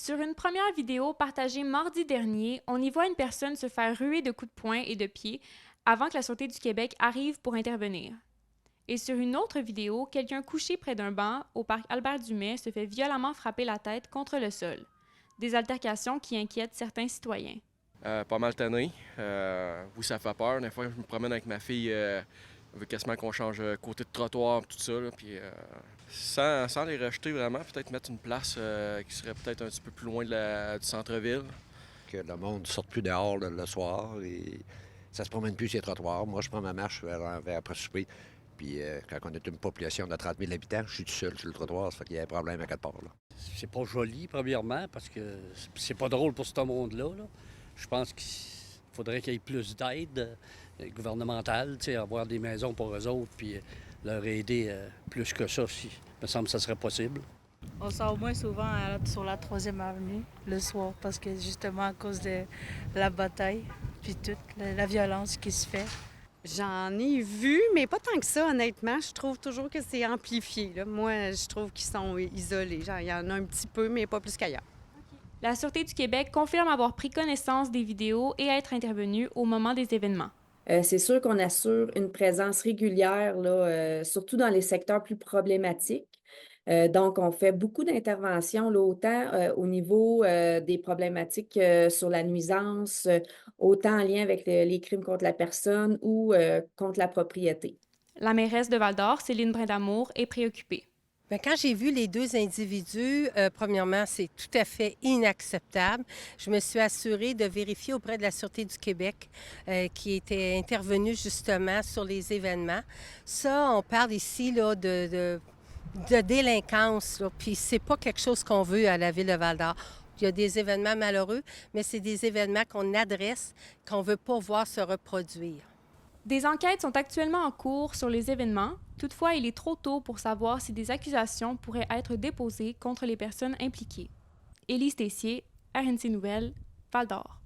Sur une première vidéo partagée mardi dernier, on y voit une personne se faire ruer de coups de poing et de pied avant que la Sûreté du Québec arrive pour intervenir. Et sur une autre vidéo, quelqu'un couché près d'un banc au parc Albert-Dumais se fait violemment frapper la tête contre le sol. Des altercations qui inquiètent certains citoyens. Pas mal tanné. Oui, ça fait peur. Des fois, je me promène avec ma fille, on veut quasiment qu'on change côté de trottoir, tout ça. Là, puis, sans les rejeter vraiment, peut-être mettre une place qui serait peut-être un petit peu plus loin du centre-ville. Que le monde ne sorte plus dehors le soir et ça se promène plus sur les trottoirs. Moi, je prends ma marche vers après souper. Puis quand on est une population de 30 000 habitants, je suis tout seul sur le trottoir. Ça fait qu'il y a un problème à quelque part. Là. C'est pas joli, premièrement, parce que c'est pas drôle pour ce monde-là. Là. Je pense qu'il faudrait qu'il y ait plus d'aide gouvernementale, avoir des maisons pour eux autres, puis leur aider plus que ça, si. Il me semble que ça serait possible. On sort moins souvent sur la 3e avenue le soir, parce que justement à cause de la bataille, puis toute la violence qui se fait. J'en ai vu, mais pas tant que ça, honnêtement. Je trouve toujours que c'est amplifié. Là. Moi, je trouve qu'ils sont isolés. Genre, il y en a un petit peu, mais pas plus qu'ailleurs. La Sûreté du Québec confirme avoir pris connaissance des vidéos et être intervenue au moment des événements. C'est sûr qu'on assure une présence régulière, là, surtout dans les secteurs plus problématiques. Donc, on fait beaucoup d'interventions, là, autant au niveau des problématiques sur la nuisance, autant en lien avec les crimes contre la personne ou contre la propriété. La mairesse de Val-d'Or, Céline Brindamour, est préoccupée. Bien, quand j'ai vu les 2 individus, premièrement, c'est tout à fait inacceptable. Je me suis assurée de vérifier auprès de la Sûreté du Québec qui était intervenue justement sur les événements. Ça, on parle ici là, de délinquance, là, puis c'est pas quelque chose qu'on veut à la Ville de Val-d'Or. Il y a des événements malheureux, mais c'est des événements qu'on adresse, qu'on veut pas voir se reproduire. Des enquêtes sont actuellement en cours sur les événements. Toutefois, il est trop tôt pour savoir si des accusations pourraient être déposées contre les personnes impliquées. Élise Tessier, RNC Nouvelles, Val-d'Or.